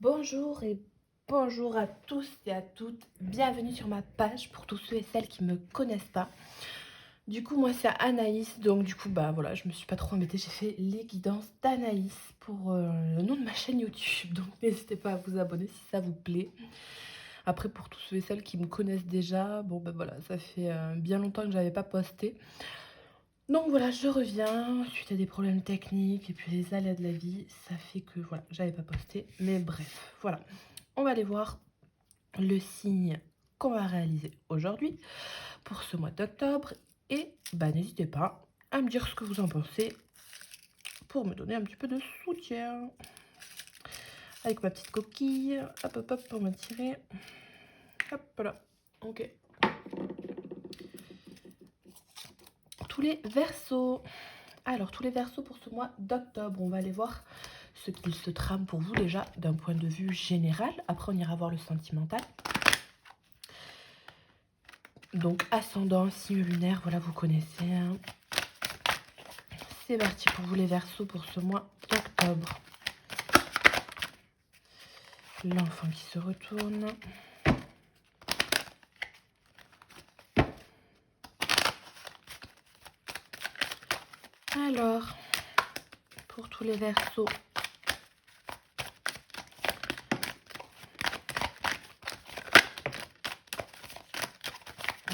Bonjour et bonjour à tous et à toutes. Bienvenue sur ma page pour tous ceux et celles qui me connaissent pas. Du coup, moi c'est Anaïs, donc du coup, bah voilà, je me suis pas trop embêtée. J'ai fait les guidances d'Anaïs pour le nom de ma chaîne YouTube. Donc n'hésitez pas à vous abonner si ça vous plaît. Après, pour tous ceux et celles qui me connaissent déjà, bon bah voilà, ça fait bien longtemps que j'avais pas posté. Donc voilà, je reviens suite à des problèmes techniques et puis les aléas de la vie, ça fait que voilà, j'avais pas posté. Mais bref, voilà. On va aller voir le signe qu'on va réaliser aujourd'hui pour ce mois d'octobre. Et bah n'hésitez pas à me dire ce que vous en pensez pour me donner un petit peu de soutien. Avec ma petite coquille, hop hop hop pour me tirer. Hop là, ok. Tous les versos. Alors tous les versos pour ce mois d'octobre, on va aller voir ce qu'il se trame pour vous déjà d'un point de vue général. Après on ira voir le sentimental. Donc ascendant, signe lunaire, voilà vous connaissez. Hein. C'est parti pour vous les Verseaux pour ce mois d'octobre. L'enfant qui se retourne. Alors, pour tous les Verseaux,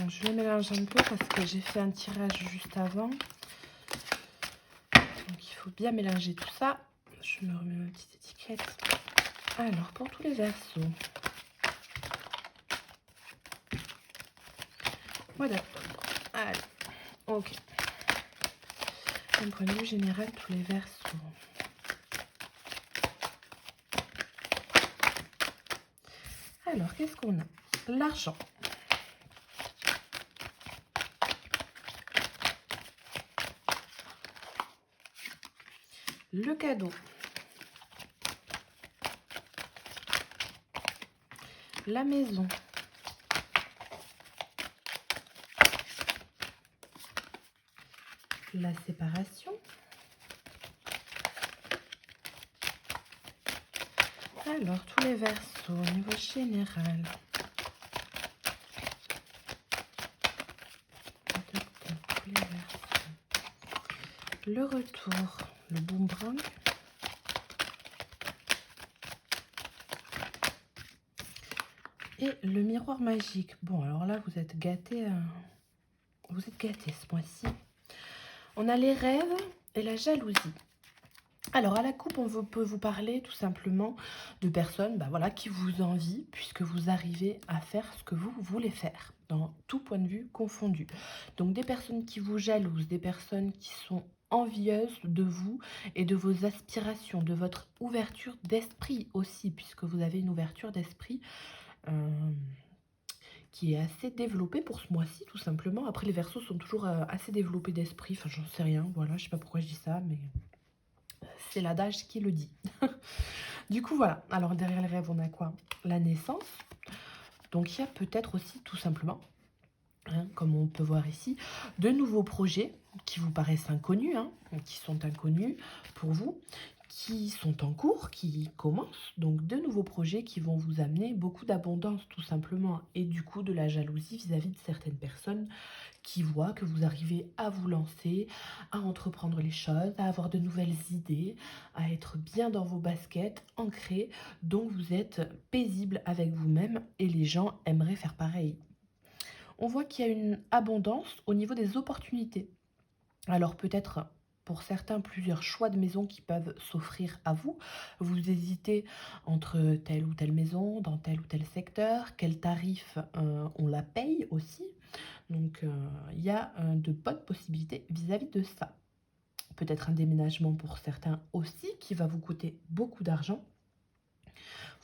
je vais mélanger un peu parce que j'ai fait un tirage juste avant. Donc il faut bien mélanger tout ça. Je me remets ma petite étiquette. Alors, pour tous les Verseaux. Mois d'octobre. Allez, ok. D'un point de vue général, tous les Verseaux. Alors, qu'est-ce qu'on a? L'argent. Le cadeau. La maison. La séparation. Alors, tous les Verseaux au niveau général. Tous les Verseaux. Le retour, le boomerang. Et le miroir magique. Bon, alors là, vous êtes gâtés. Vous êtes gâtés ce mois-ci. On a les rêves et la jalousie. Alors, à la coupe, peut vous parler tout simplement de personnes voilà, qui vous envient puisque vous arrivez à faire ce que vous voulez faire, dans tout point de vue confondu. Donc, des personnes qui vous jalousent, des personnes qui sont envieuses de vous et de vos aspirations, de votre ouverture d'esprit aussi, puisque vous avez une ouverture d'esprit qui est assez développée pour ce mois-ci, tout simplement. Après, les Verseaux sont toujours assez développés d'esprit, enfin, j'en sais rien, voilà, je sais pas pourquoi je dis ça, mais c'est l'adage qui le dit. Du coup, voilà. Alors, derrière les rêves, on a quoi? La naissance. Donc, il y a peut-être aussi, tout simplement, hein, comme on peut voir ici, de nouveaux projets qui vous paraissent inconnus, hein, qui sont inconnus pour vous, qui sont en cours, qui commencent. Donc, de nouveaux projets qui vont vous amener beaucoup d'abondance, tout simplement, et du coup, de la jalousie vis-à-vis de certaines personnes qui voient que vous arrivez à vous lancer, à entreprendre les choses, à avoir de nouvelles idées, à être bien dans vos baskets, ancrés, donc vous êtes paisible avec vous-même et les gens aimeraient faire pareil. On voit qu'il y a une abondance au niveau des opportunités. Alors peut-être pour certains plusieurs choix de maisons qui peuvent s'offrir à vous. Vous hésitez entre telle ou telle maison, dans tel ou tel secteur, quel tarif on la paye aussi. Donc il y a de bonnes possibilités vis-à-vis de ça. Peut-être un déménagement pour certains aussi qui va vous coûter beaucoup d'argent.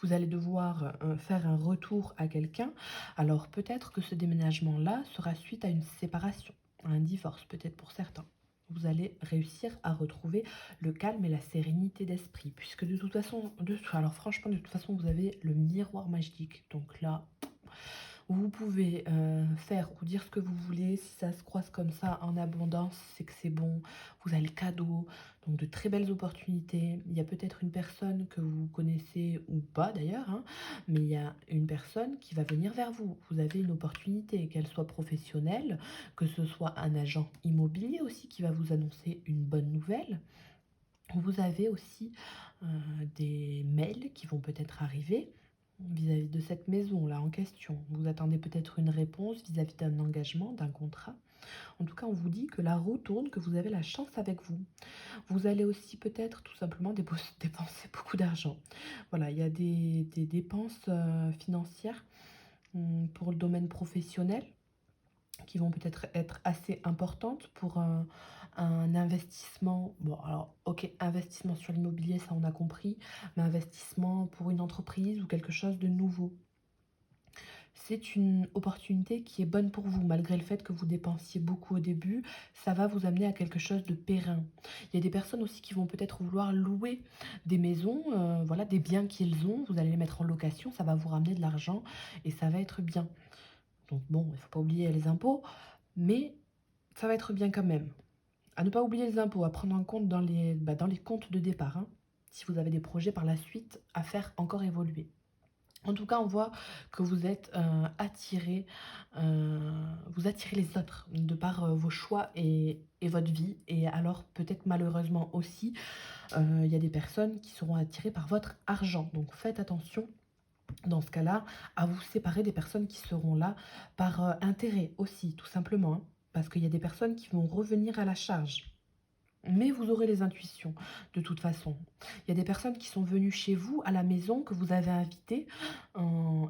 Vous allez devoir faire un retour à quelqu'un. Alors peut-être que ce déménagement-là sera suite à une séparation, à un divorce peut-être pour certains. Vous allez réussir à retrouver le calme et la sérénité d'esprit. Puisque de toute façon, alors franchement, de toute façon, vous avez le miroir magique. Donc là, Vous pouvez faire ou dire ce que vous voulez. Si ça se croise comme ça en abondance, c'est que c'est bon. Vous avez le cadeau, donc de très belles opportunités. Il y a peut-être une personne que vous connaissez ou pas d'ailleurs, hein, mais il y a une personne qui va venir vers vous. Vous avez une opportunité, qu'elle soit professionnelle, que ce soit un agent immobilier aussi qui va vous annoncer une bonne nouvelle. Vous avez aussi des mails qui vont peut-être arriver vis-à-vis de cette maison-là en question. Vous attendez peut-être une réponse vis-à-vis d'un engagement, d'un contrat. En tout cas, on vous dit que la roue tourne, que vous avez la chance avec vous. Vous allez aussi peut-être tout simplement dépenser beaucoup d'argent. Voilà, il y a des dépenses financières pour le domaine professionnel qui vont peut-être être assez importantes pour un investissement. Bon, alors, ok, investissement sur l'immobilier, ça on a compris, mais investissement pour une entreprise ou quelque chose de nouveau. C'est une opportunité qui est bonne pour vous, malgré le fait que vous dépensiez beaucoup au début, ça va vous amener à quelque chose de périn. Il y a des personnes aussi qui vont peut-être vouloir louer des maisons, voilà, des biens qu'ils ont, vous allez les mettre en location, ça va vous ramener de l'argent et ça va être bien. Donc bon, il ne faut pas oublier les impôts, mais ça va être bien quand même. À ne pas oublier les impôts, à prendre en compte dans les comptes de départ, hein, si vous avez des projets par la suite à faire encore évoluer. En tout cas, on voit que vous êtes attiré, vous attirez les autres de par vos choix et votre vie. Et alors, peut-être malheureusement aussi, il y a des personnes qui seront attirées par votre argent. Donc, faites attention dans ce cas-là, à vous séparer des personnes qui seront là par intérêt aussi, tout simplement, hein, parce qu'il y a des personnes qui vont revenir à la charge. Mais vous aurez les intuitions, de toute façon. Il y a des personnes qui sont venues chez vous, à la maison, que vous avez invitées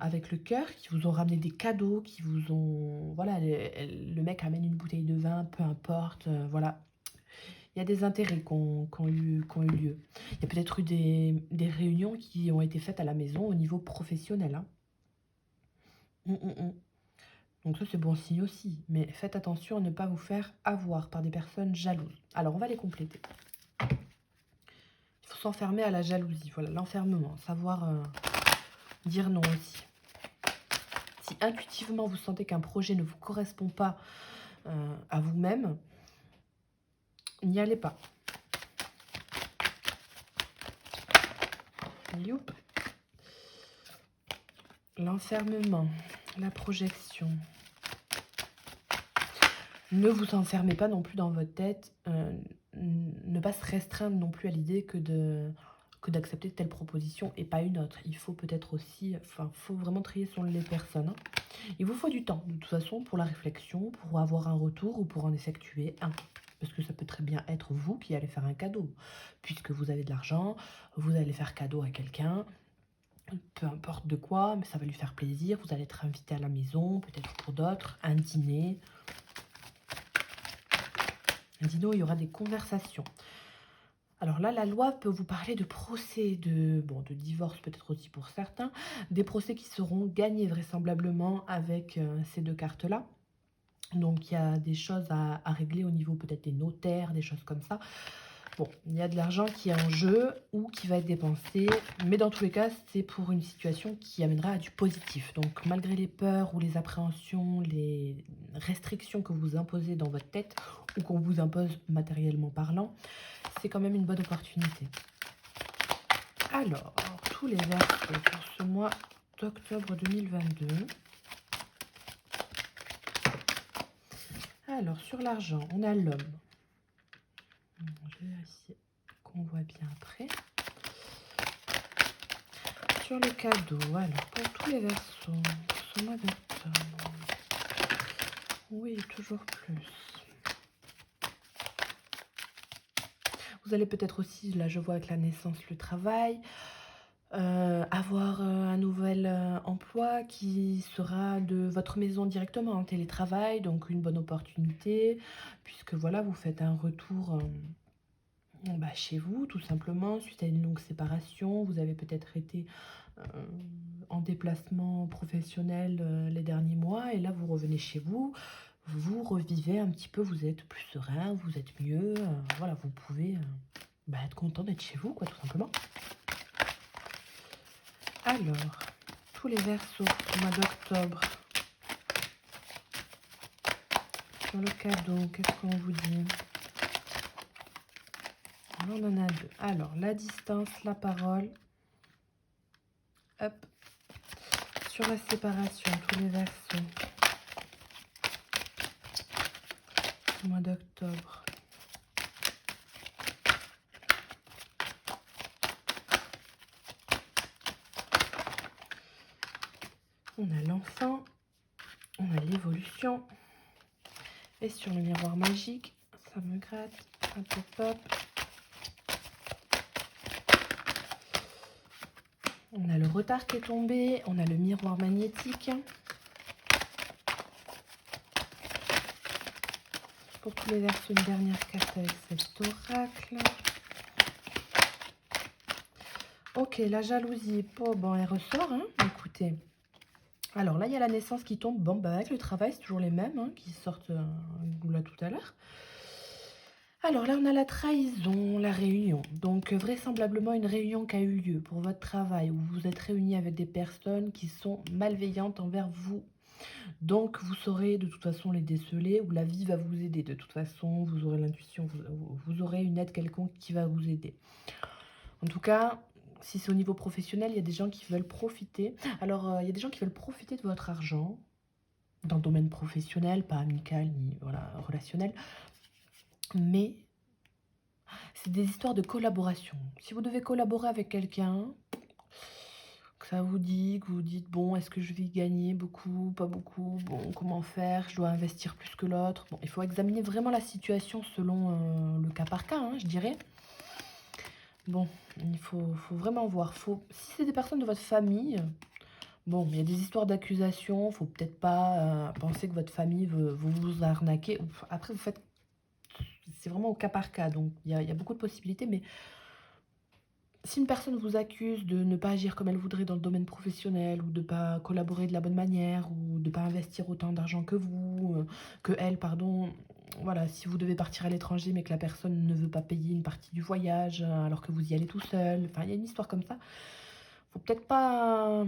avec le cœur, qui vous ont ramené des cadeaux, qui vous ont... Voilà, le mec amène une bouteille de vin, peu importe, voilà. Il y a des intérêts qui ont eu lieu. Il y a peut-être eu des réunions qui ont été faites à la maison au niveau professionnel, hein. Mm. Donc ça, c'est bon signe aussi. Mais faites attention à ne pas vous faire avoir par des personnes jalouses. Alors, on va les compléter. Il faut s'enfermer à la jalousie. Voilà, l'enfermement. Savoir dire non aussi. Si intuitivement, vous sentez qu'un projet ne vous correspond pas à vous-même, n'y allez pas. Youp. L'enfermement, la projection. Ne vous enfermez pas non plus dans votre tête. Ne pas se restreindre non plus à l'idée que d'accepter telle proposition et pas une autre. Il faut peut-être aussi, enfin, faut vraiment trier sur les personnes, hein. Il vous faut du temps, de toute façon, pour la réflexion, pour avoir un retour ou pour en effectuer un. Parce que ça peut très bien être vous qui allez faire un cadeau. Puisque vous avez de l'argent, vous allez faire cadeau à quelqu'un, peu importe de quoi, mais ça va lui faire plaisir. Vous allez être invité à la maison, peut-être pour d'autres, un dîner. Un dîner où il y aura des conversations. Alors là, la loi peut vous parler de procès, de divorce peut-être aussi pour certains, des procès qui seront gagnés vraisemblablement avec ces deux cartes-là. Donc il y a des choses à régler au niveau peut-être des notaires, des choses comme ça. Bon, il y a de l'argent qui est en jeu ou qui va être dépensé, mais dans tous les cas, c'est pour une situation qui amènera à du positif. Donc malgré les peurs ou les appréhensions, les restrictions que vous imposez dans votre tête ou qu'on vous impose matériellement parlant, c'est quand même une bonne opportunité. Alors, tous les versos pour ce mois d'octobre 2022. Alors, sur l'argent, on a l'homme. Je vais vérifier qu'on voit bien après. Sur le cadeau, alors, pour tous les versos, ce mois d'octobre. Oui, toujours plus. Vous allez peut-être aussi, là je vois avec la naissance, le travail, avoir un nouvel emploi qui sera de votre maison directement en télétravail, donc une bonne opportunité, puisque voilà, vous faites un retour chez vous, tout simplement, suite à une longue séparation. Vous avez peut-être été en déplacement professionnel les derniers mois, et là vous revenez chez vous, vous revivez un petit peu, vous êtes plus serein, vous êtes mieux, voilà, vous pouvez être content d'être chez vous, quoi, tout simplement. Alors, tous les versos du mois d'octobre Sur le cadeau, qu'est-ce qu'on vous dit? On en a deux. Alors, la distance, la parole. Hop. Sur la séparation, tous les Verseaux. Au mois d'octobre. On a l'enfant. On a l'évolution. Et sur le miroir magique, ça me gratte. Hop, hop, hop. On a le retard qui est tombé. On a le miroir magnétique. Pour tous les Verseaux, une dernière carte avec cet oracle. Ok, la jalousie, bon, elle ressort, hein. Écoutez. Alors là, il y a la naissance qui tombe. Bon, bah avec le travail, c'est toujours les mêmes, hein, qui sortent là tout à l'heure. Alors là, on a la trahison, la réunion. Donc vraisemblablement une réunion qui a eu lieu pour votre travail, où vous vous êtes réunis avec des personnes qui sont malveillantes envers vous. Donc vous saurez de toute façon les déceler, ou la vie va vous aider. De toute façon, vous aurez l'intuition, vous aurez une aide quelconque qui va vous aider. En tout cas, si c'est au niveau professionnel, il y a des gens qui veulent profiter. Alors, il y a des gens qui veulent profiter de votre argent dans le domaine professionnel, pas amical ni voilà, relationnel. Mais c'est des histoires de collaboration. Si vous devez collaborer avec quelqu'un, que ça vous dit, que vous dites, bon, est-ce que je vais gagner beaucoup, pas beaucoup, bon, comment faire, je dois investir plus que l'autre. Bon, il faut examiner vraiment la situation selon le cas par cas, hein, je dirais. Bon, il faut vraiment voir. Si c'est des personnes de votre famille, bon, il y a des histoires d'accusations. Faut peut-être pas penser que votre famille veut vous arnaquer. Après, vous faites... C'est vraiment au cas par cas. Donc, il y a beaucoup de possibilités. Mais si une personne vous accuse de ne pas agir comme elle voudrait dans le domaine professionnel, ou de ne pas collaborer de la bonne manière, ou de ne pas investir autant d'argent que vous, que elle, pardon... Voilà, si vous devez partir à l'étranger, mais que la personne ne veut pas payer une partie du voyage, alors que vous y allez tout seul. Enfin, il y a une histoire comme ça. Faut peut-être pas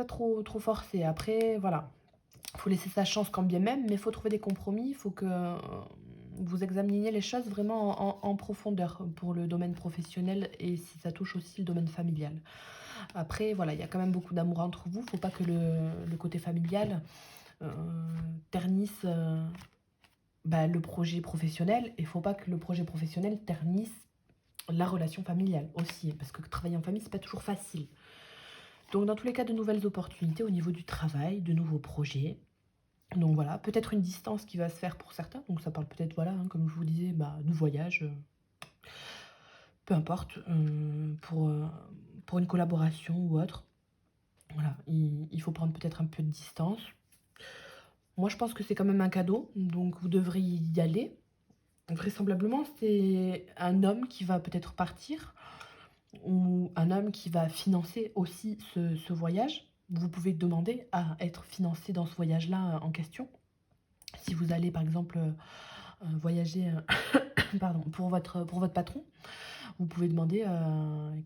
trop forcer. Après, voilà. Faut laisser sa chance quand bien même, mais il faut trouver des compromis. Il faut que vous examiniez les choses vraiment en profondeur pour le domaine professionnel et si ça touche aussi le domaine familial. Après, voilà, il y a quand même beaucoup d'amour entre vous. Faut pas que le côté familial ternisse le projet professionnel. Et faut pas que le projet professionnel ternisse la relation familiale aussi. Parce que travailler en famille, c'est pas toujours facile. Donc, dans tous les cas, de nouvelles opportunités au niveau du travail, de nouveaux projets. Donc, voilà, peut-être une distance qui va se faire pour certains. Donc, ça parle peut-être, voilà, hein, comme je vous disais, de voyage. Peu importe, pour une collaboration ou autre. Voilà, il faut prendre peut-être un peu de distance. Moi, je pense que c'est quand même un cadeau. Donc, vous devriez y aller. Vraisemblablement, c'est un homme qui va peut-être partir. Ou un homme qui va financer aussi ce voyage. Vous pouvez demander à être financé dans ce voyage-là en question. Si vous allez, par exemple, voyager pardon, pour votre patron, vous pouvez demander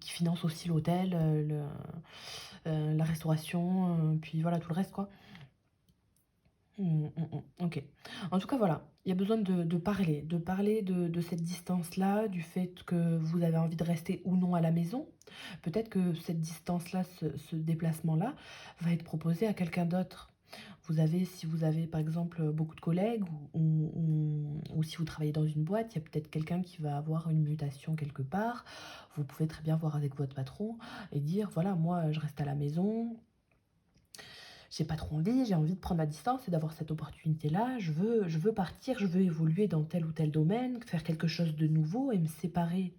qu'il finance aussi l'hôtel, la restauration, puis voilà, tout le reste, quoi. Ok. En tout cas, voilà, il y a besoin de parler, de cette distance-là, du fait que vous avez envie de rester ou non à la maison. Peut-être que cette distance-là, ce déplacement-là, va être proposé à quelqu'un d'autre. Si vous avez par exemple beaucoup de collègues ou si vous travaillez dans une boîte, il y a peut-être quelqu'un qui va avoir une mutation quelque part. Vous pouvez très bien voir avec votre patron et dire, voilà, moi je reste à la maison, j'ai pas trop envie, j'ai envie de prendre ma distance et d'avoir cette opportunité-là. Je veux partir, je veux évoluer dans tel ou tel domaine, faire quelque chose de nouveau et me séparer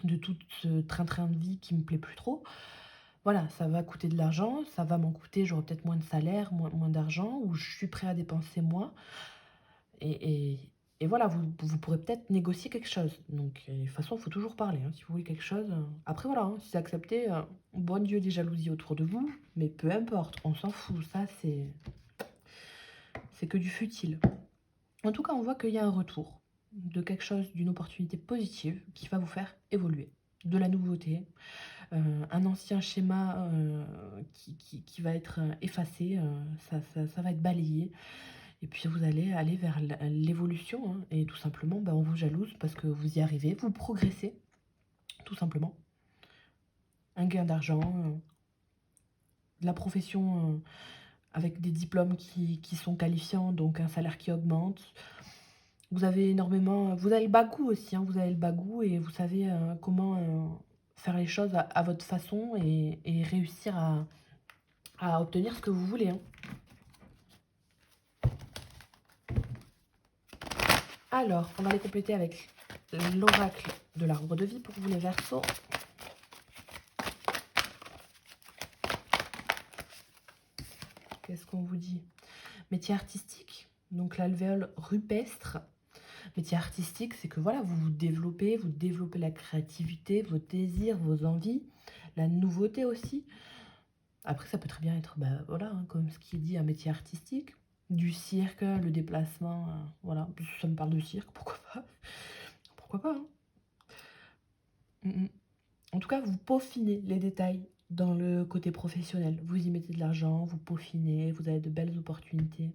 de tout ce train-train de vie qui me plaît plus trop. Voilà, ça va coûter de l'argent, ça va m'en coûter, j'aurai peut-être moins de salaire, moins d'argent, ou je suis prêt à dépenser moins. Et, et, et voilà, vous pourrez peut-être négocier quelque chose. Donc, de toute façon, il faut toujours parler, hein, si vous voulez quelque chose. Après, voilà, hein, si c'est accepté, bon Dieu des jalousies autour de vous, mais peu importe, on s'en fout, ça, c'est que du futile. En tout cas, on voit qu'il y a un retour de quelque chose, d'une opportunité positive qui va vous faire évoluer, de la nouveauté, un ancien schéma qui va être effacé, ça va être balayé. Et puis vous allez aller vers l'évolution, hein, et tout simplement, on vous jalouse parce que vous y arrivez, vous progressez, tout simplement. Un gain d'argent, de la profession, avec des diplômes qui sont qualifiants, donc un salaire qui augmente. Vous avez énormément, vous avez le bagou aussi, hein, vous avez le bagou et vous savez, comment, faire les choses à votre façon et réussir à obtenir ce que vous voulez, hein. Alors, on va les compléter avec l'oracle de l'arbre de vie pour vous les Verseaux. Qu'est-ce qu'on vous dit? Métier artistique, donc l'alvéole rupestre. Métier artistique, c'est que voilà, vous développez la créativité, vos désirs, vos envies, la nouveauté aussi. Après, ça peut très bien être, voilà, hein, comme ce qui est dit, un métier artistique. Du cirque, le déplacement, voilà. Ça me parle de cirque, pourquoi pas? Pourquoi pas, hein. En tout cas, vous peaufinez les détails dans le côté professionnel. Vous y mettez de l'argent, vous peaufinez, vous avez de belles opportunités.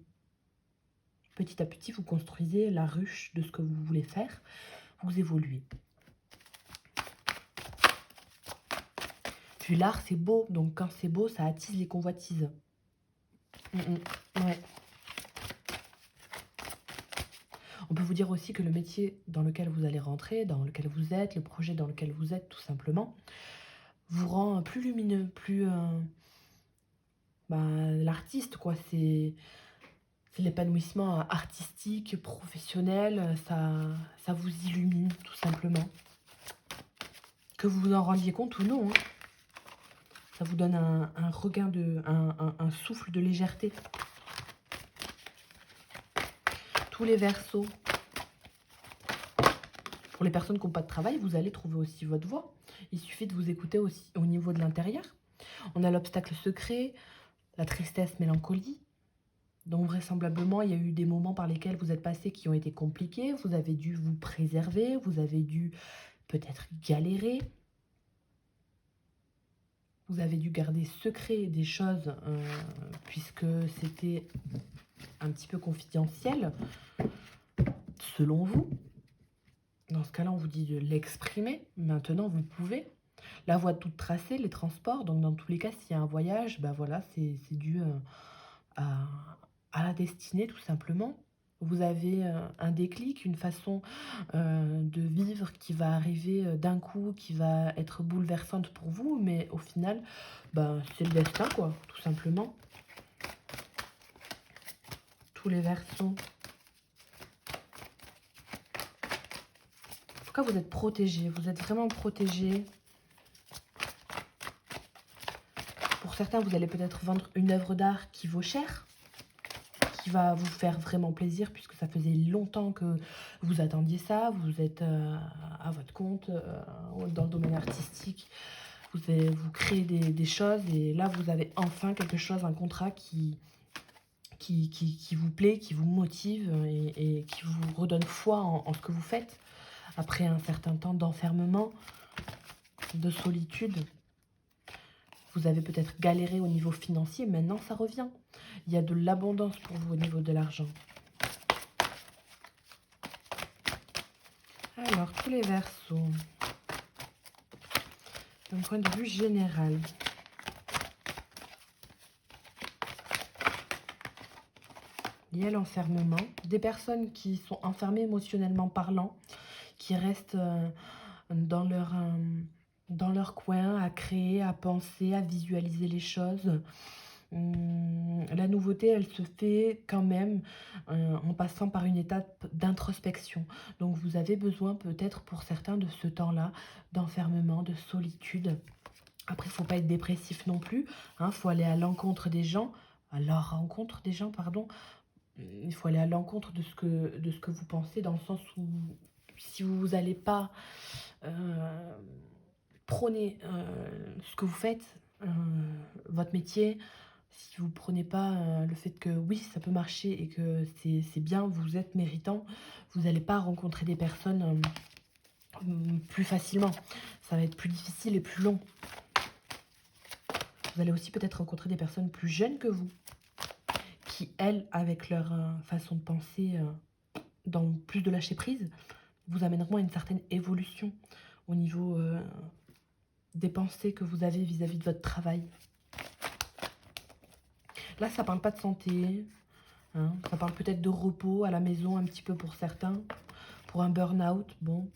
Petit à petit, vous construisez la ruche de ce que vous voulez faire. Vous évoluez. Puis l'art, c'est beau. Donc, quand c'est beau, ça attise les convoitises. Ouais. On peut vous dire aussi que le métier dans lequel vous allez rentrer, dans lequel vous êtes, le projet dans lequel vous êtes, tout simplement, vous rend plus lumineux, plus... l'artiste, quoi. C'est l'épanouissement artistique, professionnel. Ça vous illumine, tout simplement. Que vous vous en rendiez compte ou non, hein. Ça vous donne un regain un souffle de légèreté. Tous les Verseaux. Pour les personnes qui n'ont pas de travail, vous allez trouver aussi votre voie. Il suffit de vous écouter aussi au niveau de l'intérieur. On a l'obstacle secret, la tristesse, mélancolie. Donc vraisemblablement, il y a eu des moments par lesquels vous êtes passé qui ont été compliqués. Vous avez dû vous préserver, vous avez dû peut-être galérer. Vous avez dû garder secret des choses puisque c'était un petit peu confidentiel, selon vous. Dans ce cas-là, on vous dit de l'exprimer. Maintenant, vous pouvez. La voie toute tracée, les transports. Donc, dans tous les cas, s'il y a un voyage, voilà, c'est dû à la destinée, tout simplement. Vous avez un déclic, une façon de vivre qui va arriver d'un coup, qui va être bouleversante pour vous. Mais au final, c'est le destin, quoi, tout simplement. Tous les Verseaux. En tout cas, vous êtes protégés. Vous êtes vraiment protégés. Pour certains, vous allez peut-être vendre une œuvre d'art qui vaut cher, qui va vous faire vraiment plaisir, puisque ça faisait longtemps que vous attendiez ça. Vous êtes à votre compte dans le domaine artistique. Vous créez des choses et là, vous avez enfin quelque chose, un contrat qui vous plaît, qui vous motive et qui vous redonne foi en ce que vous faites. Après un certain temps d'enfermement, de solitude, vous avez peut-être galéré au niveau financier, maintenant ça revient. Il y a de l'abondance pour vous au niveau de l'argent. Alors, tous les Verseaux, d'un point de vue général. Il y a l'enfermement. Des personnes qui sont enfermées émotionnellement parlant, qui restent dans leur coin, à créer, à penser, à visualiser les choses. La nouveauté, elle se fait quand même en passant par une étape d'introspection. Donc, vous avez besoin peut-être pour certains de ce temps-là, d'enfermement, de solitude. Après, il ne faut pas être dépressif non plus. Il faut aller à l'encontre des gens, à leur rencontre des gens, pardon. Il faut aller à l'encontre de ce que vous pensez, dans le sens où si vous n'allez pas prôner ce que vous faites, votre métier, si vous ne prenez pas le fait que oui, ça peut marcher et que c'est bien, vous êtes méritant, vous n'allez pas rencontrer des personnes plus facilement. Ça va être plus difficile et plus long. Vous allez aussi peut-être rencontrer des personnes plus jeunes que vous, qui, elles, avec leur façon de penser, dans plus de lâcher prise, vous amèneront à une certaine évolution au niveau des pensées que vous avez vis-à-vis de votre travail. Là, ça parle pas de santé, hein, ça parle peut-être de repos à la maison un petit peu pour certains, pour un burn-out, bon.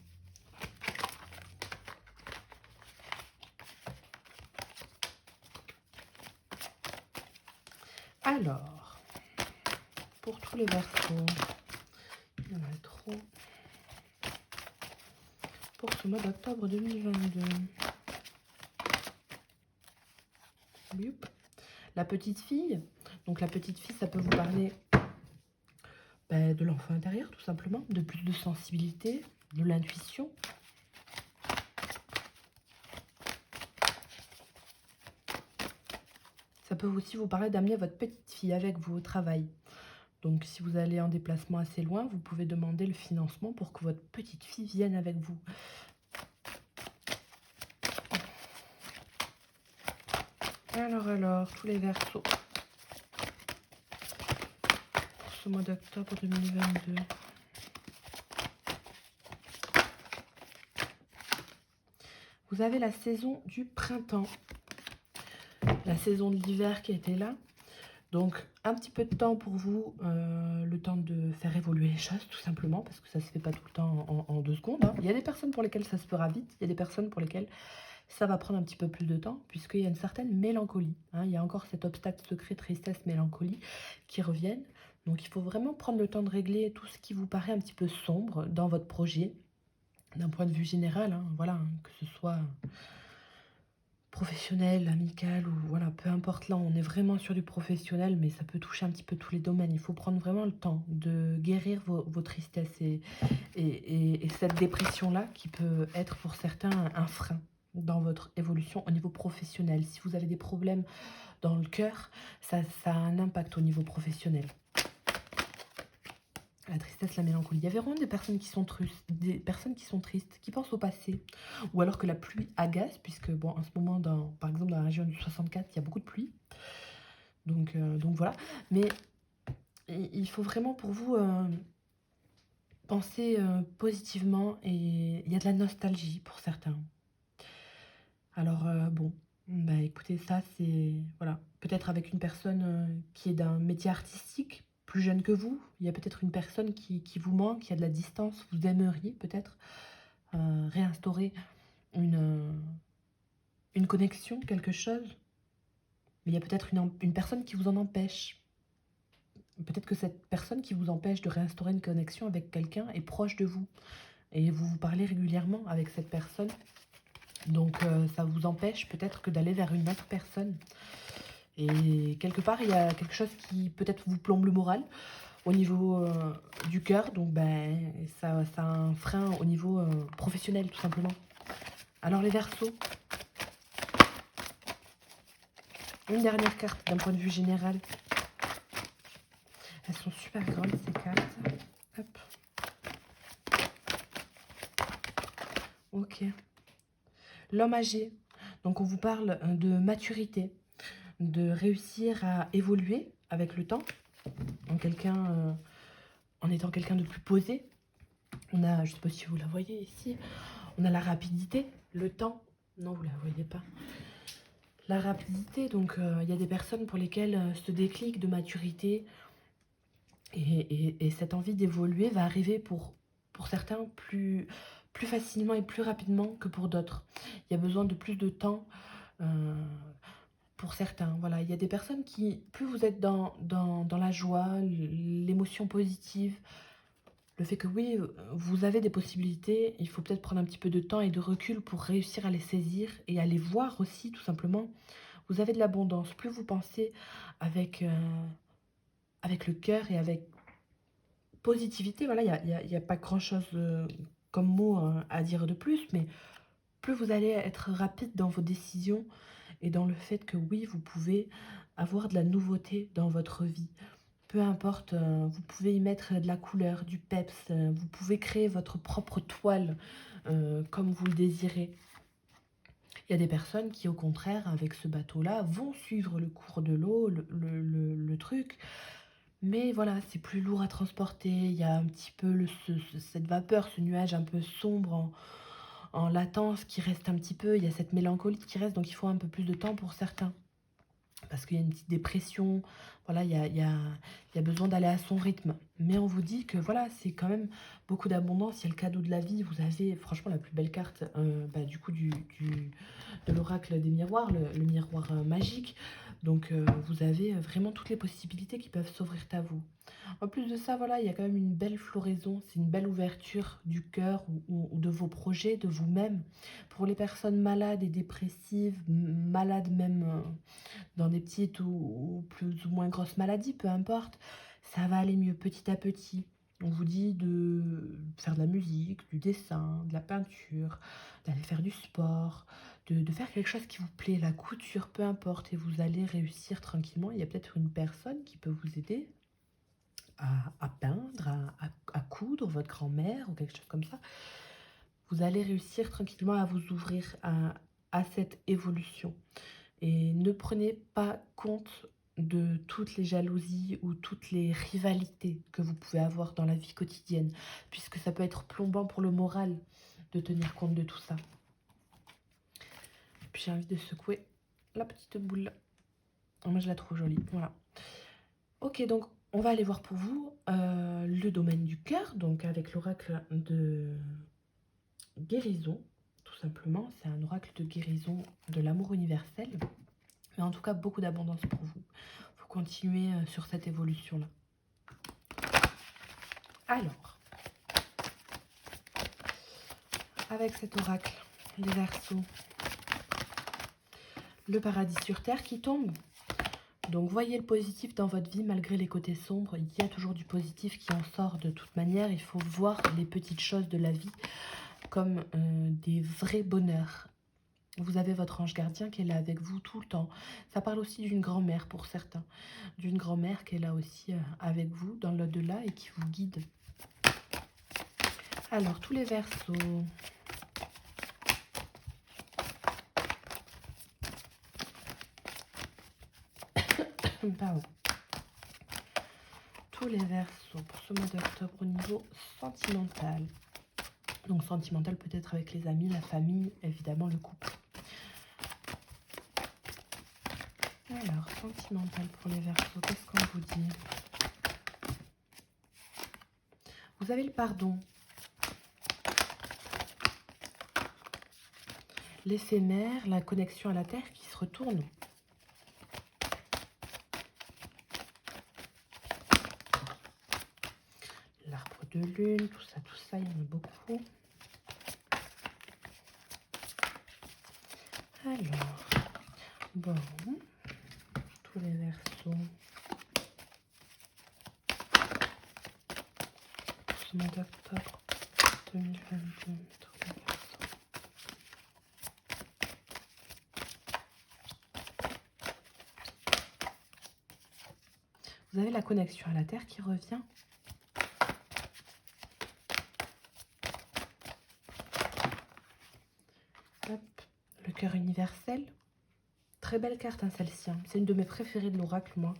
Alors, pour tous les Verseaux, il y en a trop. Pour ce mois d'octobre 2022. Youp. La petite fille. Donc la petite fille, ça peut vous parler de l'enfant intérieur, tout simplement. De plus de sensibilité, de l'intuition. Ça peut aussi vous parler d'amener votre petite fille avec vous au travail. Donc si vous allez en déplacement assez loin, vous pouvez demander le financement pour que votre petite fille vienne avec vous. Alors, tous les Verseaux. Pour ce mois d'octobre 2022. Vous avez la saison du printemps. La saison de l'hiver qui était là. Donc, un petit peu de temps pour vous, le temps de faire évoluer les choses, tout simplement, parce que ça ne se fait pas tout le temps en 2 secondes. Hein. Il y a des personnes pour lesquelles ça se fera vite, il y a des personnes pour lesquelles ça va prendre un petit peu plus de temps, puisqu'il y a une certaine mélancolie. Hein. Il y a encore cet obstacle secret, tristesse, mélancolie qui reviennent. Donc, il faut vraiment prendre le temps de régler tout ce qui vous paraît un petit peu sombre dans votre projet, d'un point de vue général, hein, voilà, hein, que ce soit professionnel, amical, ou voilà, peu importe, là on est vraiment sur du professionnel, mais ça peut toucher un petit peu tous les domaines. Il faut prendre vraiment le temps de guérir vos tristesses et cette dépression-là qui peut être pour certains un frein dans votre évolution au niveau professionnel. Si vous avez des problèmes dans le cœur, ça a un impact au niveau professionnel. La tristesse, la mélancolie. Il y avait vraiment des personnes qui sont tristes, qui pensent au passé. Ou alors que la pluie agace, puisque, bon, en ce moment, par exemple, dans la région du 64, il y a beaucoup de pluie. Donc voilà. Mais il faut vraiment, pour vous, penser positivement. Et il y a de la nostalgie pour certains. Alors, bon, bah écoutez, ça, c'est... Voilà. Peut-être avec une personne qui est d'un métier artistique, plus jeune que vous. Il y a peut-être une personne qui vous manque, qui a de la distance. Vous aimeriez peut-être réinstaurer une connexion, quelque chose. Mais il y a peut-être une personne qui vous en empêche. Peut-être que cette personne qui vous empêche de réinstaurer une connexion avec quelqu'un est proche de vous. Et vous vous parlez régulièrement avec cette personne. Donc ça vous empêche peut-être que d'aller vers une autre personne. Et quelque part, il y a quelque chose qui peut-être vous plombe le moral au niveau du cœur. Donc ben, ça a un frein au niveau professionnel, tout simplement. Alors les Verseaux, une dernière carte d'un point de vue général. Elles sont super grandes ces cartes. Hop. Ok. L'homme âgé. Donc on vous parle de maturité, de réussir à évoluer avec le temps, en étant quelqu'un de plus posé. On a, je ne sais pas si vous la voyez ici, on a la rapidité, le temps. Non, vous ne la voyez pas. La rapidité, donc il y a des personnes pour lesquelles ce déclic de maturité et cette envie d'évoluer va arriver pour certains plus facilement et plus rapidement que pour d'autres. Il y a besoin de plus de temps pour certains. Voilà, il y a des personnes qui, plus vous êtes dans la joie, l'émotion positive, le fait que oui, vous avez des possibilités, il faut peut-être prendre un petit peu de temps et de recul pour réussir à les saisir et à les voir aussi, tout simplement. Vous avez de l'abondance. Plus vous pensez avec le cœur et avec positivité, voilà, il y a pas grand-chose comme mot à dire de plus, mais plus vous allez être rapide dans vos décisions et dans le fait que oui, vous pouvez avoir de la nouveauté dans votre vie. Peu importe, vous pouvez y mettre de la couleur, du peps, vous pouvez créer votre propre toile comme vous le désirez. Il y a des personnes qui, au contraire, avec ce bateau-là, vont suivre le cours de l'eau, le truc. Mais voilà, c'est plus lourd à transporter. Il y a un petit peu cette vapeur, ce nuage un peu sombre en latence qui reste un petit peu. Il y a cette mélancolie qui reste, donc il faut un peu plus de temps pour certains. Parce qu'il y a une petite dépression, voilà, il y a besoin d'aller à son rythme. Mais on vous dit que voilà, c'est quand même beaucoup d'abondance, il y a le cadeau de la vie, vous avez franchement la plus belle carte du coup de l'oracle des miroirs, le miroir magique. Donc vous avez vraiment toutes les possibilités qui peuvent s'offrir à vous. En plus de ça, voilà, il y a quand même une belle floraison, c'est une belle ouverture du cœur ou de vos projets, de vous-même. Pour les personnes malades et dépressives, malades même dans des petites ou plus ou moins grosses maladies, peu importe, ça va aller mieux petit à petit. On vous dit de faire de la musique, du dessin, de la peinture, d'aller faire du sport, de faire quelque chose qui vous plaît, la couture, peu importe, et vous allez réussir tranquillement. Il y a peut-être une personne qui peut vous aider à peindre, à coudre, votre grand-mère ou quelque chose comme ça. Vous allez réussir tranquillement à vous ouvrir à cette évolution. Et ne prenez pas compte de toutes les jalousies ou toutes les rivalités que vous pouvez avoir dans la vie quotidienne, puisque ça peut être plombant pour le moral de tenir compte de tout ça. Puis j'ai envie de secouer la petite boule. Moi, je la trouve jolie. Voilà. Ok, donc on va aller voir pour vous le domaine du cœur, donc avec l'oracle de guérison, tout simplement. C'est un oracle de guérison de l'amour universel. Mais en tout cas, beaucoup d'abondance pour vous. Il faut continuer sur cette évolution-là. Alors, avec cet oracle, les Verseaux, le paradis sur terre qui tombe. Donc, voyez le positif dans votre vie malgré les côtés sombres. Il y a toujours du positif qui en sort de toute manière. Il faut voir les petites choses de la vie comme des vrais bonheurs. Vous avez votre ange gardien qui est là avec vous tout le temps. Ça parle aussi d'une grand-mère pour certains. D'une grand-mère qui est là aussi avec vous dans l'au-delà et qui vous guide. Alors, tous les Verseaux. Pardon. Tous les Verseaux pour ce mois d'octobre au niveau sentimental. Donc, sentimental peut-être avec les amis, la famille, évidemment le couple. Alors, sentimental pour les Verseaux, qu'est-ce qu'on vous dit? Vous avez le pardon. L'éphémère, la connexion à la terre qui se retourne. L'arbre de lune, tout ça, il y en a beaucoup. Alors, bon, tous les Verseaux. Pour ce mois d'octobre 2022, tous les Verseaux. Vous avez la connexion à la terre qui revient. Hop, le cœur universel. Très belle carte, hein, celle-ci. Hein. C'est une de mes préférées de l'oracle, moi,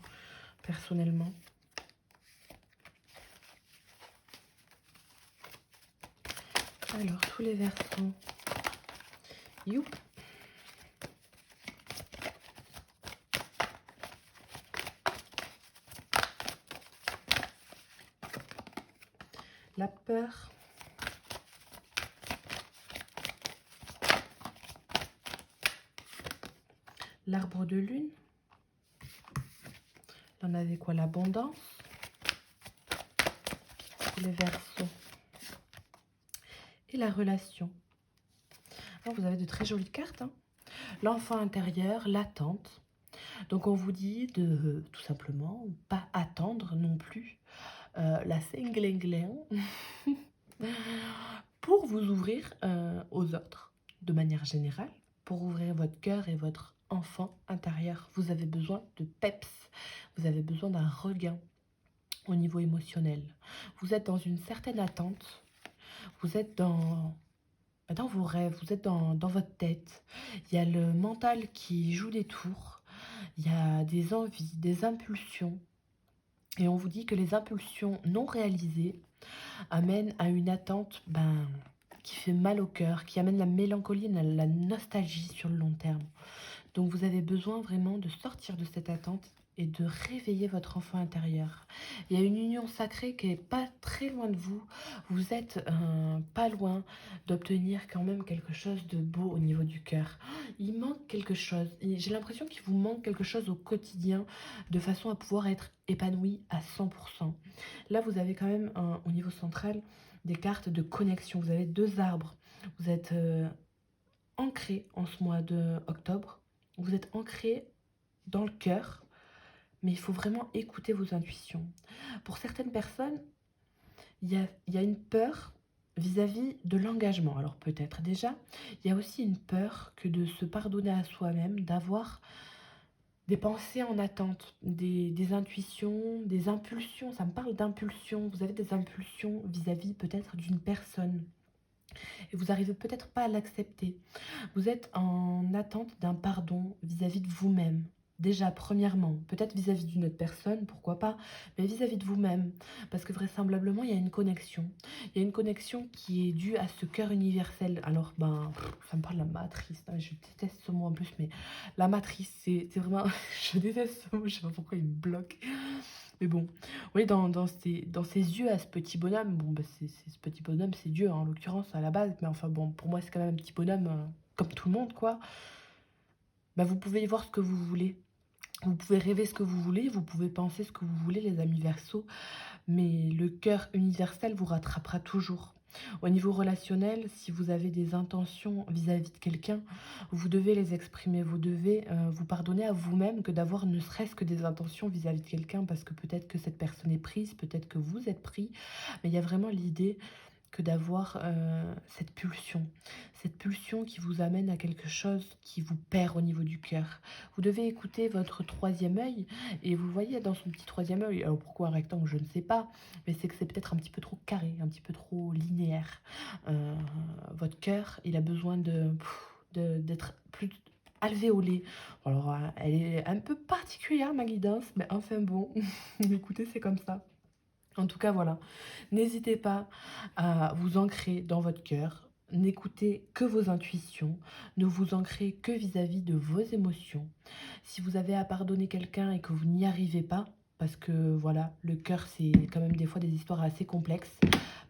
personnellement. Alors, tous les Verseaux. Youp. La peur. L'arbre de lune. On avait quoi? L'abondance. Les Verseaux. Et la relation. Alors, vous avez de très jolies cartes. Hein. L'enfant intérieur, l'attente. Donc, on vous dit de tout simplement pas attendre non plus la Saint-Glinglin pour vous ouvrir aux autres de manière générale, pour ouvrir votre cœur et votre enfant intérieur. Vous avez besoin de peps, vous avez besoin d'un regain au niveau émotionnel. Vous êtes dans une certaine attente, vous êtes dans vos rêves, vous êtes dans votre tête. Il y a le mental qui joue des tours, il y a des envies, des impulsions. Et on vous dit que les impulsions non réalisées amènent à une attente qui fait mal au cœur, qui amène la mélancolie, la nostalgie sur le long terme. Donc vous avez besoin vraiment de sortir de cette attente et de réveiller votre enfant intérieur. Il y a une union sacrée qui est pas très loin de vous. Vous êtes pas loin d'obtenir quand même quelque chose de beau au niveau du cœur. Il manque quelque chose. J'ai l'impression qu'il vous manque quelque chose au quotidien de façon à pouvoir être épanoui à 100%. Là, vous avez quand même au niveau central des cartes de connexion. Vous avez deux arbres. Vous êtes ancré en ce mois de octobre. Vous êtes ancré dans le cœur, mais il faut vraiment écouter vos intuitions. Pour certaines personnes, il y a une peur vis-à-vis de l'engagement. Alors peut-être déjà, il y a aussi une peur que de se pardonner à soi-même, d'avoir des pensées en attente, des intuitions, des impulsions. Ça me parle d'impulsions. Vous avez des impulsions vis-à-vis peut-être d'une personne. Et vous n'arrivez peut-être pas à l'accepter. Vous êtes en attente d'un pardon vis-à-vis de vous-même. Déjà, premièrement, peut-être vis-à-vis d'une autre personne, pourquoi pas, mais vis-à-vis de vous-même. Parce que vraisemblablement, il y a une connexion. Il y a une connexion qui est due à ce cœur universel. Alors, ça me parle de la matrice. Hein, je déteste ce mot en plus, mais la matrice, c'est vraiment... je déteste ce mot, je sais pas pourquoi il me bloque. Mais bon, oui, dans ses yeux à ce petit bonhomme, bon, ce petit bonhomme, c'est Dieu, hein, en l'occurrence, à la base, mais enfin bon, pour moi, c'est quand même un petit bonhomme comme tout le monde, quoi. Vous pouvez y voir ce que vous voulez. Vous pouvez rêver ce que vous voulez, vous pouvez penser ce que vous voulez, les amis Verseaux, mais le cœur universel vous rattrapera toujours. Au niveau relationnel, si vous avez des intentions vis-à-vis de quelqu'un, vous devez les exprimer, vous devez vous pardonner à vous-même que d'avoir ne serait-ce que des intentions vis-à-vis de quelqu'un, parce que peut-être que cette personne est prise, peut-être que vous êtes pris, mais il y a vraiment l'idée que d'avoir cette pulsion qui vous amène à quelque chose qui vous perd au niveau du cœur. Vous devez écouter votre troisième œil, et vous voyez dans son petit troisième œil, alors pourquoi un rectangle, je ne sais pas, mais c'est que c'est peut-être un petit peu trop carré, un petit peu trop linéaire. Euh, Votre cœur, il a besoin d'être plus alvéolé. Alors, elle est un peu particulière, ma guidance, mais enfin bon, écoutez, c'est comme ça. En tout cas, voilà. N'hésitez pas à vous ancrer dans votre cœur. N'écoutez que vos intuitions. Ne vous ancrez que vis-à-vis de vos émotions. Si vous avez à pardonner quelqu'un et que vous n'y arrivez pas, parce que voilà, le cœur, c'est quand même des fois des histoires assez complexes,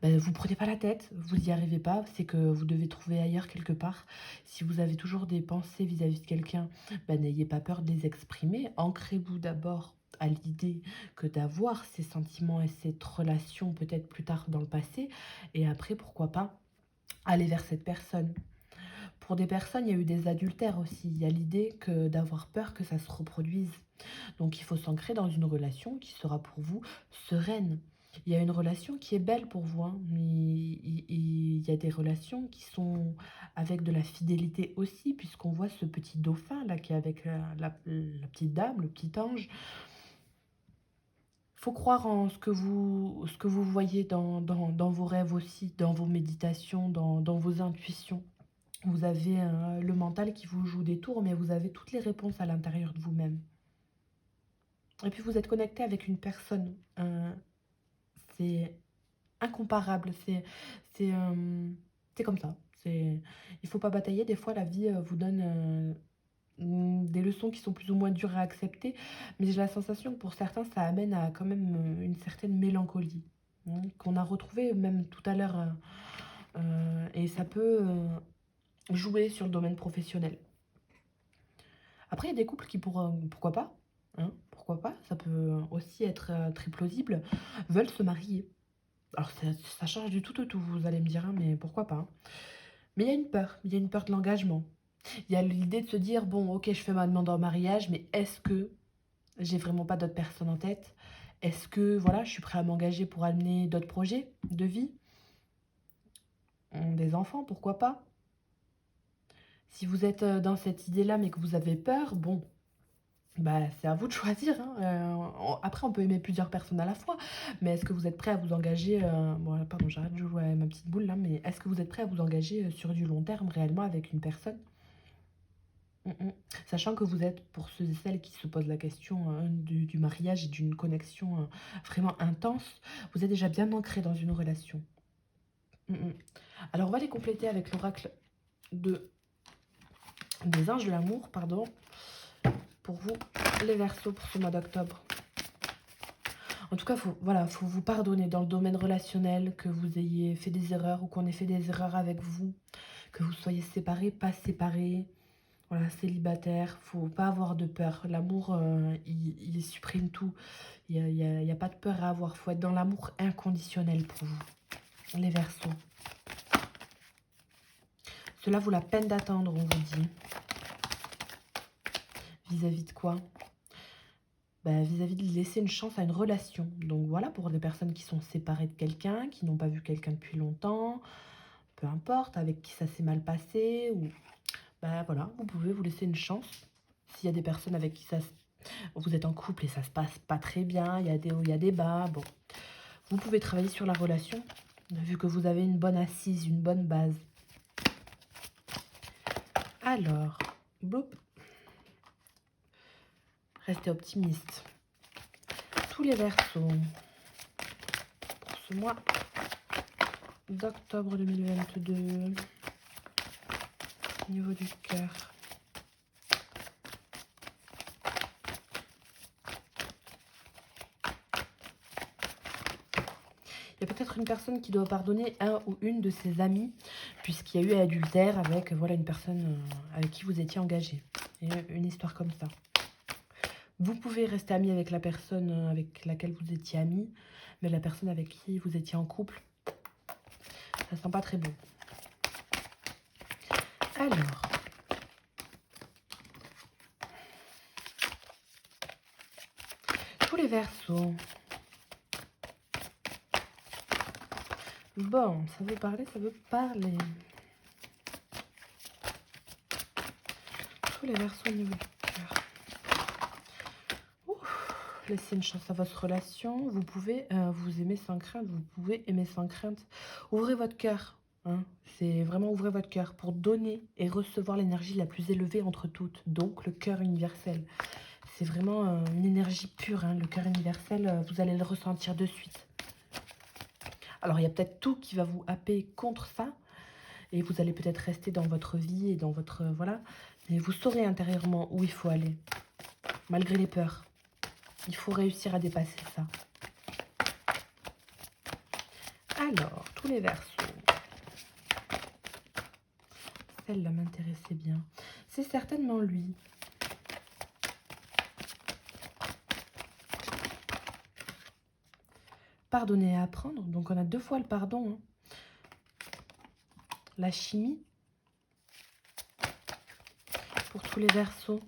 vous prenez pas la tête, vous n'y arrivez pas, c'est que vous devez trouver ailleurs quelque part. Si vous avez toujours des pensées vis-à-vis de quelqu'un, n'ayez pas peur de les exprimer. Ancrez-vous d'abord à l'idée que d'avoir ces sentiments et cette relation peut-être plus tard dans le passé, et après, pourquoi pas, aller vers cette personne. Pour des personnes, il y a eu des adultères aussi. Il y a l'idée que d'avoir peur que ça se reproduise. Donc il faut s'ancrer dans une relation qui sera pour vous sereine. Il y a une relation qui est belle pour vous, hein, mais il y a des relations qui sont avec de la fidélité aussi, puisqu'on voit ce petit dauphin là qui est avec la petite dame, le petit ange. Faut croire en ce que vous voyez dans vos rêves aussi, dans vos méditations, dans vos intuitions. Vous avez le mental qui vous joue des tours, mais vous avez toutes les réponses à l'intérieur de vous-même. Et puis vous êtes connecté avec une personne. C'est incomparable. C'est c'est comme ça. Il ne faut pas batailler. Des fois, la vie vous donne des leçons qui sont plus ou moins dures à accepter. Mais j'ai la sensation que pour certains, ça amène à quand même une certaine mélancolie, hein, qu'on a retrouvé même tout à l'heure. Et ça peut jouer sur le domaine professionnel. Après, il y a des couples qui, pourquoi pas, hein, pourquoi pas, ça peut aussi être très plausible, veulent se marier. Alors, ça change du tout au tout, vous allez me dire, hein, mais pourquoi pas, hein. Mais il y a une peur de l'engagement. Il y a l'idée de se dire, bon, ok, je fais ma demande en mariage, mais est-ce que j'ai vraiment pas d'autres personnes en tête? Est-ce que, voilà, je suis prêt à m'engager pour amener d'autres projets de vie? Des enfants, pourquoi pas? Si vous êtes dans cette idée-là, mais que vous avez peur, bon, c'est à vous de choisir, hein. Après, on peut aimer plusieurs personnes à la fois, mais est-ce que vous êtes prêt à vous engager bon, pardon, j'arrête de jouer à ma petite boule là, mais est-ce que vous êtes prêt à vous engager sur du long terme réellement avec une personne? Mm, mm. Sachant que vous êtes, pour ceux et celles qui se posent la question du mariage et d'une connexion vraiment intense, vous êtes déjà bien ancré dans une relation. Mm, mm. Alors, on va les compléter avec l'oracle des anges de l'amour, pardon, pour vous, les Verseaux, pour ce mois d'octobre. En tout cas, faut vous pardonner dans le domaine relationnel, que vous ayez fait des erreurs ou qu'on ait fait des erreurs avec vous, que vous soyez séparés, pas séparés, voilà, célibataire, faut pas avoir de peur. L'amour, il supprime tout. Il y a pas de peur à avoir. Faut être dans l'amour inconditionnel pour vous, les Verseaux. Cela vaut la peine d'attendre, on vous dit. Vis-à-vis de quoi? Vis-à-vis de laisser une chance à une relation. Donc voilà, pour des personnes qui sont séparées de quelqu'un, qui n'ont pas vu quelqu'un depuis longtemps, peu importe, avec qui ça s'est mal passé, ou voilà, vous pouvez vous laisser une chance. S'il y a des personnes avec qui vous êtes en couple et ça se passe pas très bien, il y a des hauts, il y a des bas, bon, vous pouvez travailler sur la relation, vu que vous avez une bonne assise, une bonne base. Alors, boum. Restez optimiste. Tous les Verseaux pour ce mois d'octobre 2022 au niveau du cœur. Il y a peut-être une personne qui doit pardonner un ou une de ses amis, puisqu'il y a eu adultère avec voilà, une personne avec qui vous étiez engagé. Et une histoire comme ça. Vous pouvez rester ami avec la personne avec laquelle vous étiez ami, mais la personne avec qui vous étiez en couple, ça sent pas très bon. Alors, tous les Verseaux. Bon, ça veut parler, ça veut parler. Tous les Verseaux au niveau du cœur. Laissez une chance à votre relation. Vous pouvez vous aimer sans crainte. Vous pouvez aimer sans crainte. Ouvrez votre cœur. Hein. C'est vraiment ouvrir votre cœur pour donner et recevoir l'énergie la plus élevée entre toutes. Donc, le cœur universel. C'est vraiment une énergie pure. Hein. Le cœur universel, vous allez le ressentir de suite. Alors, il y a peut-être tout qui va vous happer contre ça. Et vous allez peut-être rester dans votre vie et dans votre... voilà. Mais vous saurez intérieurement où il faut aller. Malgré les peurs. Il faut réussir à dépasser ça. Alors, tous les Verseaux. Celle-là m'intéressait bien. C'est certainement lui. Pardonner et apprendre. Donc, on a 2 fois le pardon. Hein. La chimie. Pour tous les Verseaux.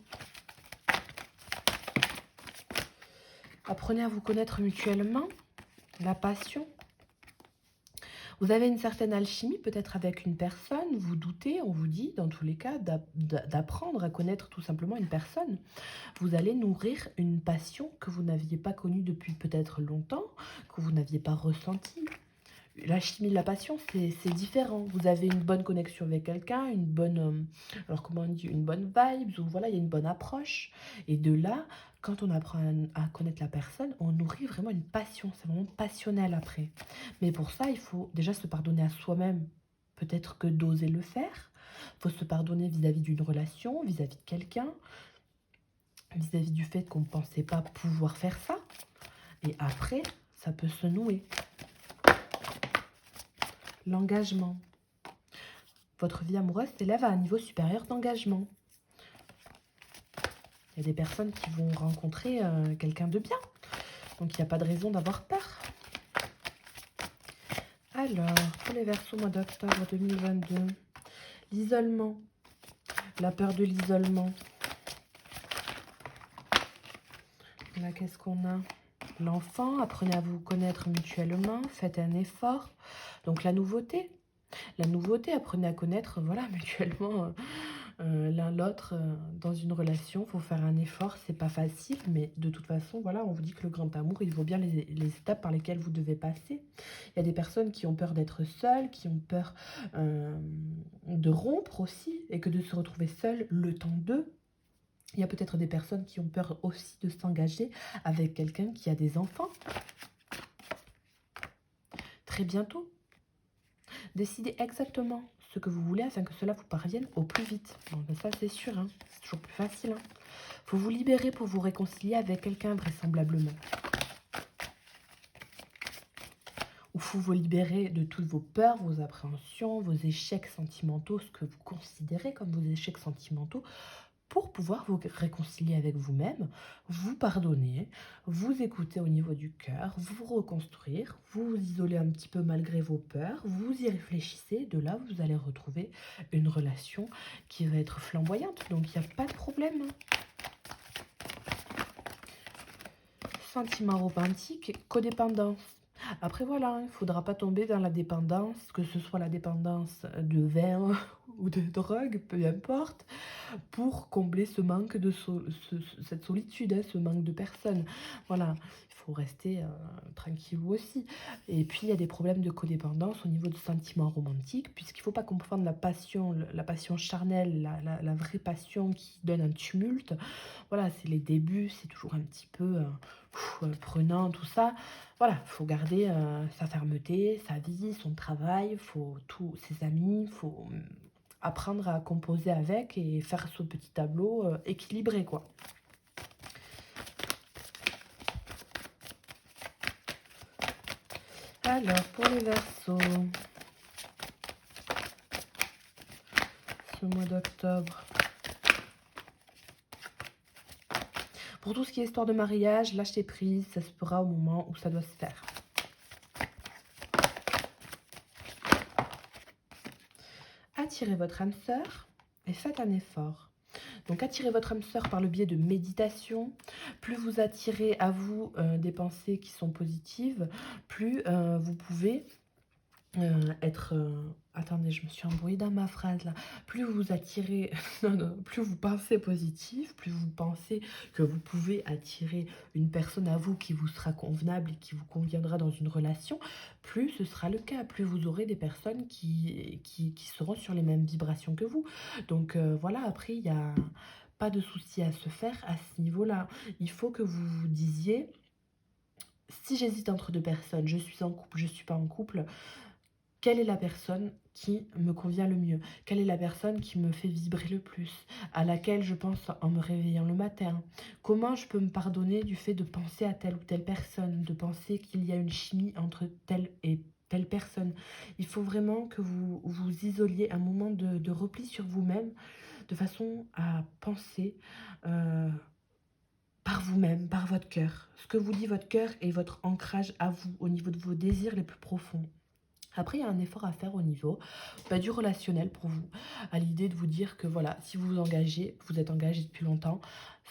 Apprenez à vous connaître mutuellement. La passion. Vous avez une certaine alchimie, peut-être avec une personne, vous doutez, on vous dit, dans tous les cas, d'apprendre à connaître tout simplement une personne. Vous allez nourrir une passion que vous n'aviez pas connue depuis peut-être longtemps, que vous n'aviez pas ressentie. La chimie de la passion, c'est différent. Vous avez une bonne connexion avec quelqu'un, une bonne, alors comment on dit, une bonne vibe, ou voilà, il y a une bonne approche. Et de là, quand on apprend à connaître la personne, on nourrit vraiment une passion. C'est vraiment passionnel après. Mais pour ça, il faut déjà se pardonner à soi-même. Peut-être que d'oser le faire. Il faut se pardonner vis-à-vis d'une relation, vis-à-vis de quelqu'un, vis-à-vis du fait qu'on ne pensait pas pouvoir faire ça. Et après, ça peut se nouer. L'engagement. Votre vie amoureuse s'élève à un niveau supérieur d'engagement. Il y a des personnes qui vont rencontrer quelqu'un de bien. Donc, il n'y a pas de raison d'avoir peur. Alors, pour les Verseaux, mois d'octobre 2022. L'isolement. La peur de l'isolement. Là, qu'est-ce qu'on a? L'enfant. Apprenez à vous connaître mutuellement. Faites un effort. Donc, la nouveauté. La nouveauté, apprenez à connaître, voilà, mutuellement l'un l'autre dans une relation. Il faut faire un effort, c'est pas facile, mais de toute façon, voilà, on vous dit que le grand amour, il vaut bien les étapes par lesquelles vous devez passer. Il y a des personnes qui ont peur d'être seules, qui ont peur de rompre aussi, et que de se retrouver seules le temps d'eux. Il y a peut-être des personnes qui ont peur aussi de s'engager avec quelqu'un qui a des enfants. Très bientôt. Décidez exactement ce que vous voulez afin que cela vous parvienne au plus vite. Bon, ben ça, c'est sûr, hein. C'est toujours plus facile. Faut vous libérer pour vous réconcilier avec quelqu'un, vraisemblablement. Ou faut vous libérer de toutes vos peurs, vos appréhensions, vos échecs sentimentaux, ce que vous considérez comme vos échecs sentimentaux, pour pouvoir vous réconcilier avec vous-même, vous pardonner, vous écouter au niveau du cœur, vous reconstruire, vous isoler un petit peu malgré vos peurs, vous y réfléchissez, de là vous allez retrouver une relation qui va être flamboyante, donc il n'y a pas de problème. Sentiment romantique, codépendance. Après voilà, il ne faudra pas tomber dans la dépendance, que ce soit la dépendance de vin ou de drogue, peu importe, pour combler ce manque de cette solitude, hein, ce manque de personnes. Voilà, il faut rester tranquille aussi. Et puis il y a des problèmes de codépendance au niveau de sentiments romantiques, puisqu'il ne faut pas confondre la passion charnelle, la vraie passion qui donne un tumulte. Voilà, c'est les débuts, c'est toujours un petit peu prenant, tout ça. Voilà, il faut garder sa fermeté, sa vie, son travail, faut tous ses amis, il faut apprendre à composer avec et faire ce petit tableau équilibré, quoi. Alors, pour les Verseaux, ce mois d'octobre. Pour tout ce qui est histoire de mariage, lâchez prise, ça se fera au moment où ça doit se faire. Attirez votre âme sœur et faites un effort. Donc attirez votre âme sœur par le biais de méditation. Plus vous attirez à vous des pensées qui sont positives, plus vous pouvez être... attendez, je me suis embrouillée dans ma phrase là. Plus vous attirez... non, plus vous pensez positif, plus vous pensez que vous pouvez attirer une personne à vous qui vous sera convenable et qui vous conviendra dans une relation, plus ce sera le cas. Plus vous aurez des personnes qui seront sur les mêmes vibrations que vous. Donc voilà, après, il n'y a pas de souci à se faire à ce niveau-là. Il faut que vous vous disiez... Si j'hésite entre deux personnes, je suis en couple, je ne suis pas en couple, quelle est la personne qui me convient le mieux? Quelle est la personne qui me fait vibrer le plus? À laquelle je pense en me réveillant le matin? Comment je peux me pardonner du fait de penser à telle ou telle personne, de penser qu'il y a une chimie entre telle et telle personne? Il faut vraiment que vous vous isoliez un moment de repli sur vous-même, de façon à penser par vous-même, par votre cœur. Ce que vous dit votre cœur et votre ancrage à vous, au niveau de vos désirs les plus profonds. Après, il y a un effort à faire au niveau du relationnel pour vous, à l'idée de vous dire que voilà, si vous vous engagez, vous êtes engagé depuis longtemps,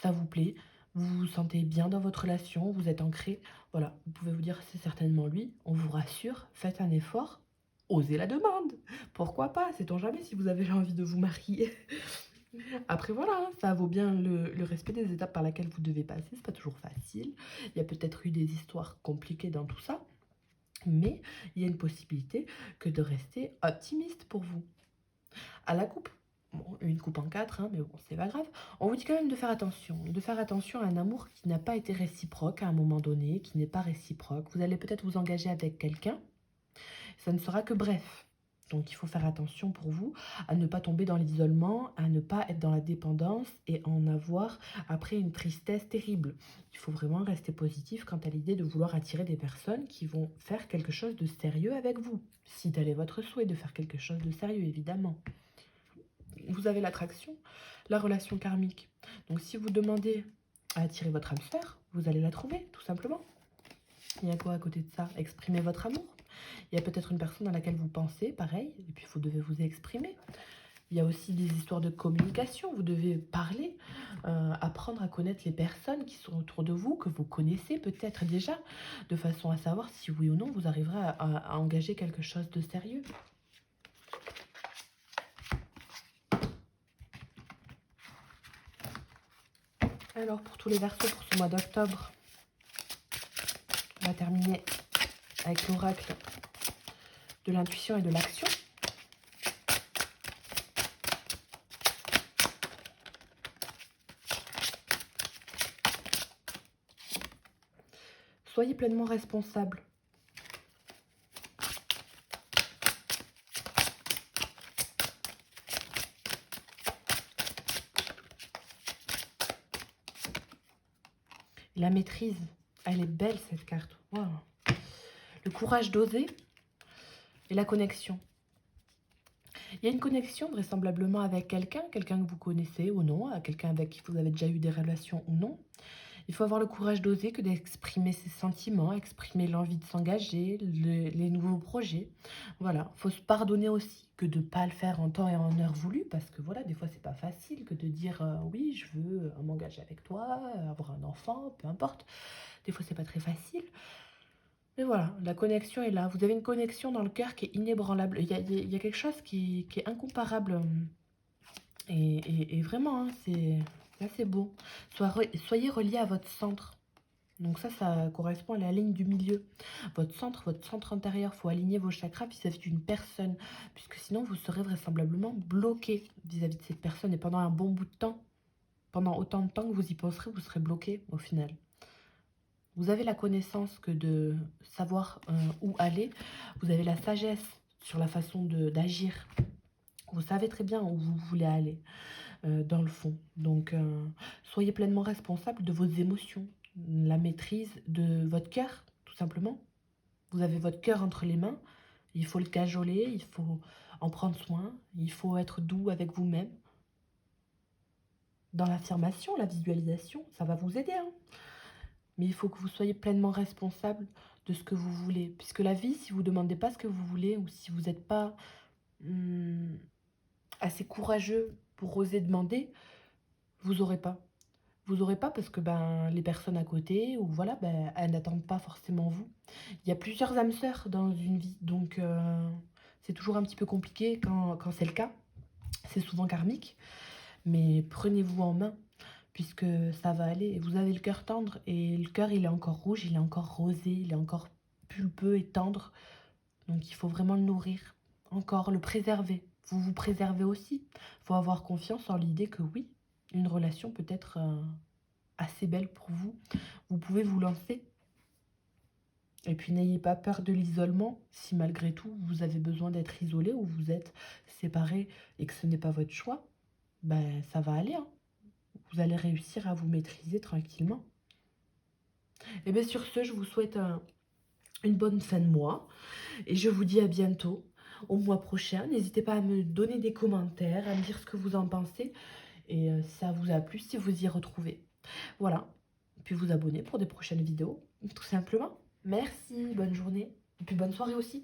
ça vous plaît, vous vous sentez bien dans votre relation, vous êtes ancré, voilà, vous pouvez vous dire c'est certainement lui, on vous rassure, faites un effort, osez la demande, pourquoi pas, sait-on jamais si vous avez envie de vous marier. Après voilà, hein, ça vaut bien le respect des étapes par lesquelles vous devez passer, c'est pas toujours facile, il y a peut-être eu des histoires compliquées dans tout ça, mais il y a une possibilité que de rester optimiste pour vous. À la coupe, bon, une coupe en quatre, hein, mais bon, c'est pas grave. On vous dit quand même de faire attention à un amour qui n'a pas été réciproque à un moment donné, qui n'est pas réciproque. Vous allez peut-être vous engager avec quelqu'un, ça ne sera que bref. Donc il faut faire attention pour vous à ne pas tomber dans l'isolement, à ne pas être dans la dépendance et en avoir après une tristesse terrible. Il faut vraiment rester positif quant à l'idée de vouloir attirer des personnes qui vont faire quelque chose de sérieux avec vous. Si tel est votre souhait de faire quelque chose de sérieux, évidemment. Vous avez l'attraction, la relation karmique. Donc si vous demandez à attirer votre âme sœur, vous allez la trouver, tout simplement. Il y a quoi à côté de ça? Exprimer votre amour. Il y a peut-être une personne à laquelle vous pensez, pareil, et puis vous devez vous exprimer. Il y a aussi des histoires de communication, vous devez parler, apprendre à connaître les personnes qui sont autour de vous, que vous connaissez peut-être déjà, de façon à savoir si oui ou non vous arriverez à engager quelque chose de sérieux. Alors, pour tous les Verseaux, pour ce mois d'octobre, on va terminer avec l'oracle de l'intuition et de l'action. Soyez pleinement responsable. La maîtrise, elle est belle cette carte. Wow. Le courage d'oser et la connexion. Il y a une connexion vraisemblablement avec quelqu'un que vous connaissez ou non, à quelqu'un avec qui vous avez déjà eu des relations ou non. Il faut avoir le courage d'oser, que d'exprimer ses sentiments, exprimer l'envie de s'engager, les nouveaux projets. Voilà, il faut se pardonner aussi que de ne pas le faire en temps et en heure voulu, parce que voilà, des fois c'est pas facile que de dire oui, je veux m'engager avec toi, avoir un enfant, peu importe. Des fois c'est pas très facile. Mais voilà, la connexion est là. Vous avez une connexion dans le cœur qui est inébranlable. Il y a quelque chose qui est incomparable. Et vraiment, hein, c'est assez beau. Soyez relié à votre centre. Donc ça correspond à la ligne du milieu. Votre centre intérieur, il faut aligner vos chakras vis-à-vis d'une personne. Puisque sinon, vous serez vraisemblablement bloqué vis-à-vis de cette personne. Et pendant un bon bout de temps, pendant autant de temps que vous y penserez, vous serez bloqué au final. Vous avez la connaissance que de savoir où aller. Vous avez la sagesse sur la façon d'agir. Vous savez très bien où vous voulez aller dans le fond. Donc, soyez pleinement responsable de vos émotions. La maîtrise de votre cœur, tout simplement. Vous avez votre cœur entre les mains. Il faut le cajoler, il faut en prendre soin. Il faut être doux avec vous-même. Dans l'affirmation, la visualisation, ça va vous aider, hein. Mais il faut que vous soyez pleinement responsable de ce que vous voulez. Puisque la vie, si vous ne demandez pas ce que vous voulez, ou si vous n'êtes pas assez courageux pour oser demander, vous n'aurez pas. Vous n'aurez pas parce que les personnes à côté, ou voilà, elles n'attendent pas forcément vous. Il y a plusieurs âmes sœurs dans une vie, donc c'est toujours un petit peu compliqué quand c'est le cas. C'est souvent karmique, mais prenez-vous en main, puisque ça va aller. Vous avez le cœur tendre, et le cœur, il est encore rouge, il est encore rosé, il est encore pulpeux et tendre. Donc il faut vraiment le nourrir, encore le préserver. Vous vous préservez aussi. Il faut avoir confiance en l'idée que oui, une relation peut être assez belle pour vous. Vous pouvez vous lancer. Et puis n'ayez pas peur de l'isolement si malgré tout vous avez besoin d'être isolé ou vous êtes séparé et que ce n'est pas votre choix. Ça va aller, hein. Vous allez réussir à vous maîtriser tranquillement. Et bien sur ce, je vous souhaite une bonne fin de mois. Et je vous dis à bientôt, au mois prochain. N'hésitez pas à me donner des commentaires, à me dire ce que vous en pensez. Et si ça vous a plu, si vous y retrouvez. Voilà. Puis vous abonner pour des prochaines vidéos, tout simplement. Merci, bonne journée. Et puis bonne soirée aussi.